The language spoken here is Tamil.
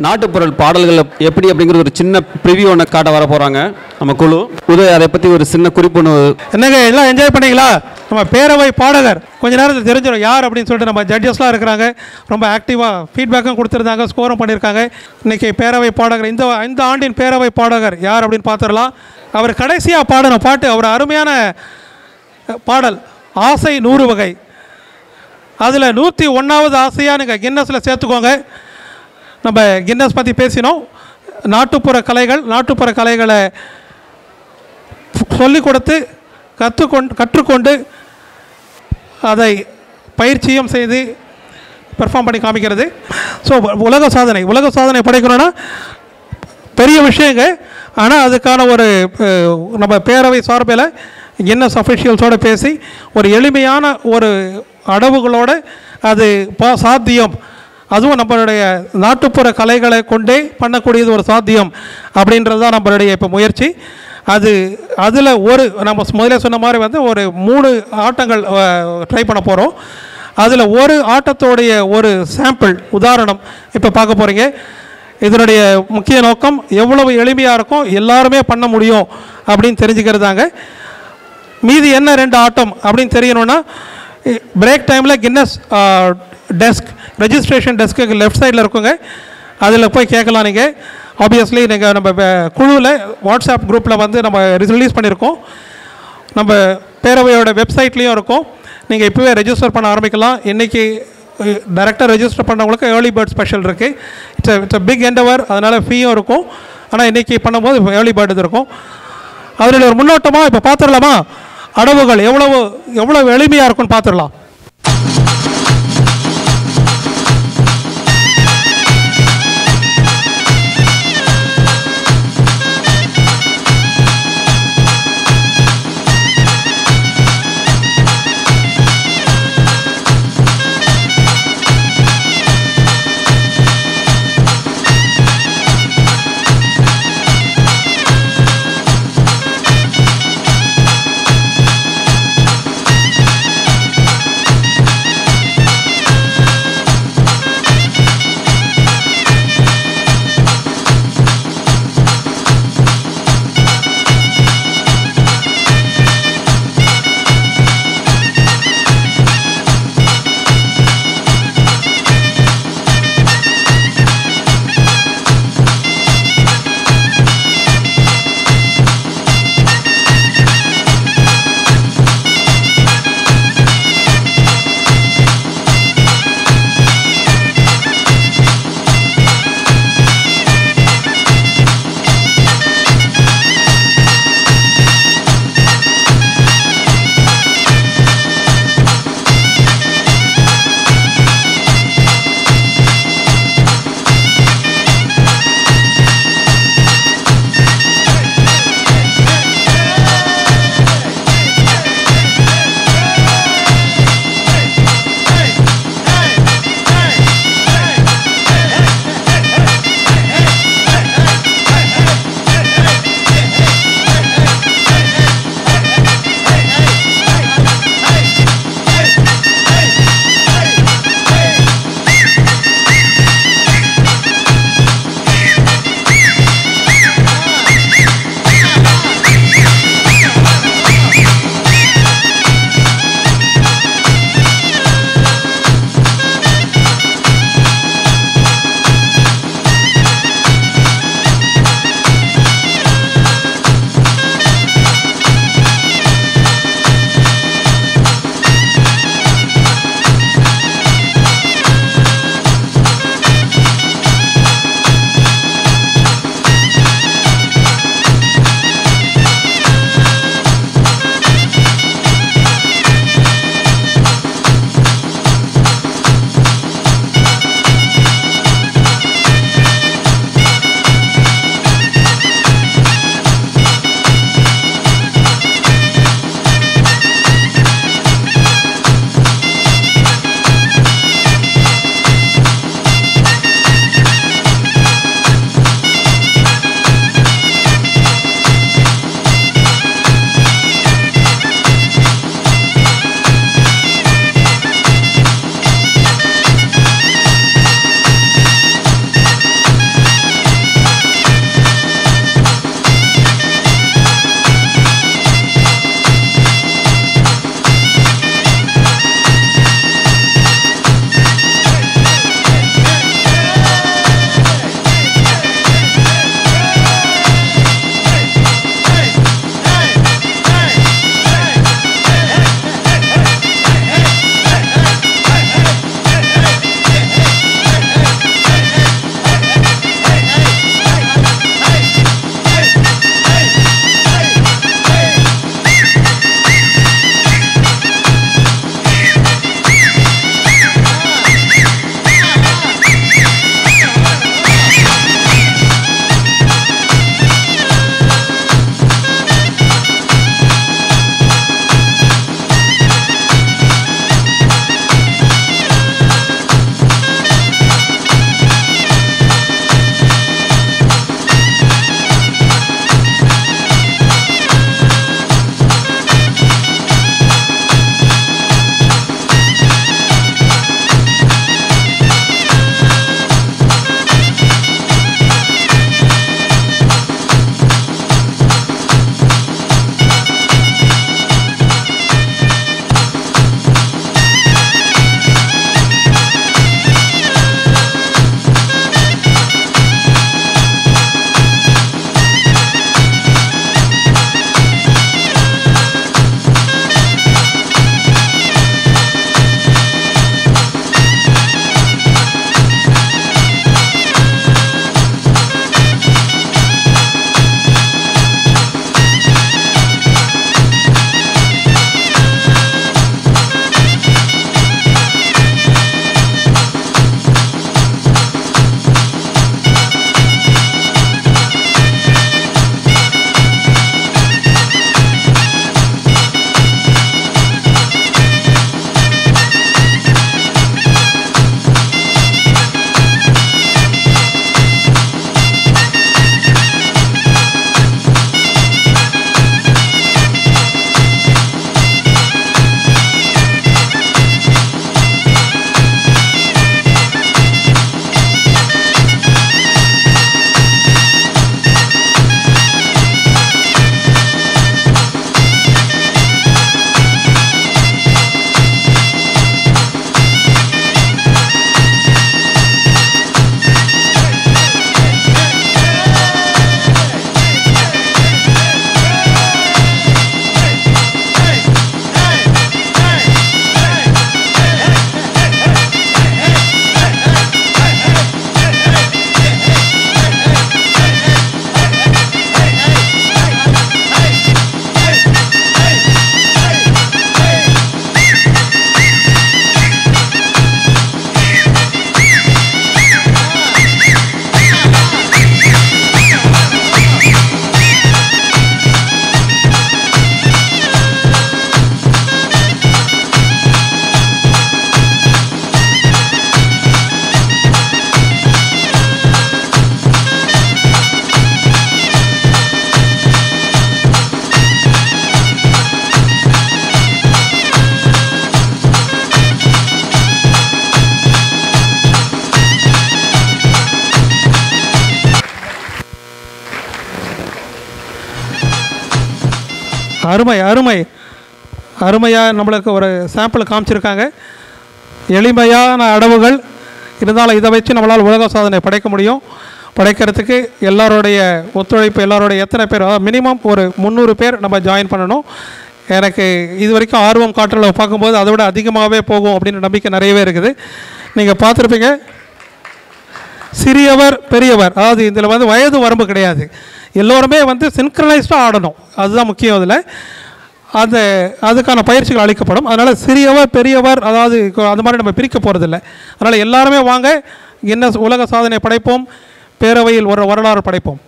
நாட்டுப்புற பாடல்கள் எப்படி அப்படிங்கிற ஒரு சின்ன ப்ரிவியூ ஒன்று காட்ட வர போகிறாங்க நம்ம குழு. உதய் அதை பற்றி ஒரு சின்ன குறிப்பு ஒன்று. என்னங்க எல்லாம் என்ஜாய் பண்ணீங்களா? நம்ம பேரவை பாடகர் கொஞ்ச நேரத்தில் தெரிஞ்சிடும் யார் அப்படின்னு சொல்லிட்டு நம்ம ஜட்ஜஸ்லாம் இருக்கிறாங்க. ரொம்ப ஆக்டிவாக ஃபீட்பேக்கும் கொடுத்துருந்தாங்க, ஸ்கோரும் பண்ணியிருக்காங்க. இன்றைக்கி பேரவை பாடகர் இந்த ஆண்டின் பேரவை பாடகர் யார் அப்படின்னு பார்த்துடலாம். அவர் கடைசியாக பாடின பாட்டு அவர் அருமையான பாடல் ஆசை 100 வகை. அதில் 101வது ஆசையாக நீங்கள் கின்னஸில் சேர்த்துக்கோங்க. நம்ம கின்னஸ் பற்றி பேசினோம். நாட்டுப்புற கலைகளை சொல்லிக் கொடுத்து கற்றுக்கொண்டு அதை பயிற்சியும் செய்து பெர்ஃபார்ம் பண்ணி காமிக்கிறது. ஸோ உலக சாதனை படைக்கணும்னா பெரிய விஷயங்க. ஆனால் அதுக்கான ஒரு நம்ம பேரவை சார்பில் கின்னஸ் அஃபிஷியல்ஸோடு பேசி ஒரு எளிமையான ஒரு அடவுகளோடு அது சாத்தியம், அதுவும் நம்மளுடைய நாட்டுப்புற கலைகளை கொண்டே பண்ணக்கூடியது ஒரு சாத்தியம் அப்படின்றது தான் நம்மளுடைய இப்போ முயற்சி. அதில் நம்ம முதலே சொன்ன மாதிரி வந்து ஒரு 3 ஆட்டங்கள் ட்ரை பண்ண போகிறோம். அதில் ஒரு ஆட்டத்தோடைய ஒரு சாம்பிள் உதாரணம் இப்போ பார்க்க போகிறீங்க. இதனுடைய முக்கிய நோக்கம் எவ்வளவு எளிமையாக இருக்கும், எல்லாருமே பண்ண முடியும் அப்படின்னு தெரிஞ்சுக்கிறதாங்க. மீதி என்ன 2 ஆட்டம் அப்படின்னு தெரியணும்னா பிரேக் டைமில் கின்னஸ் டெஸ்க் ரெஜிஸ்ட்ரேஷன் டெஸ்க்கு லெஃப்ட் சைடில் இருக்குங்க. அதில் போய் கேட்கலாம். நீங்கள் ஆப்வியஸ்லி நீங்கள் நம்ம குழுவில் வாட்ஸ்அப் குரூப்பில் வந்து நம்ம ரிலீஸ் பண்ணியிருக்கோம். நம்ம பேரவையோட வெப்சைட்லேயும் இருக்கும். நீங்கள் இப்போவே ரெஜிஸ்டர் பண்ண ஆரம்பிக்கலாம். இன்றைக்கி டைரெக்டாக ரெஜிஸ்டர் பண்ணுறவங்களுக்கு ஏர்லி பேர்ட் ஸ்பெஷல் இருக்குது. இட்ஸ் பிக் எண்டவர், அதனால் ஃபீயும் இருக்கும். ஆனால் இன்றைக்கி பண்ணும்போது ஏர்லி பேர்ட் இது இருக்கும். அதில் ஒரு முன்னோட்டமாக இப்போ பார்த்துடலாமா? அடவுகள் எவ்வளவு எளிமையாக இருக்குன்னு பார்த்துடலாம். அருமை அருமை அருமையாக நம்மளுக்கு ஒரு சாம்பிள் காமிச்சிருக்காங்க. எளிமையான அடவுகள் இருந்தாலும் இதை வச்சு நம்மளால் உலக சாதனை படைக்க முடியும். படைக்கிறதுக்கு எல்லாருடைய ஒத்துழைப்பு, எல்லாருடைய எத்தனை பேர், அதாவது மினிமம் ஒரு 300 பேர் நம்ம ஜாயின் பண்ணணும். எனக்கு இது வரைக்கும் ஆர்வம் காட்டுறத பார்க்கும்போது அதை விட அதிகமாகவே போகும் அப்படின்னு நம்பிக்கை நிறையவே இருக்குது. நீங்கள் பார்த்துருப்பீங்க, சிறியவர் பெரியவர், அதாவது இதில் வந்து வயது வரம்பு கிடையாது. எல்லோருமே வந்து சின்க்ரனைஸ்டாக ஆடணும், அதுதான் முக்கியம். அதில் அதுக்கான பயிற்சிகள் அளிக்கப்படும். அதனால் சிறியவர் பெரியவர் அதாவது அந்த மாதிரி நம்ம பிரிக்க போகிறதில்ல. அதனால் எல்லாருமே வாங்க, கின்னஸ் உலக சாதனை படைப்போம், பேரவையில் ஒரு வரலாறு படைப்போம்.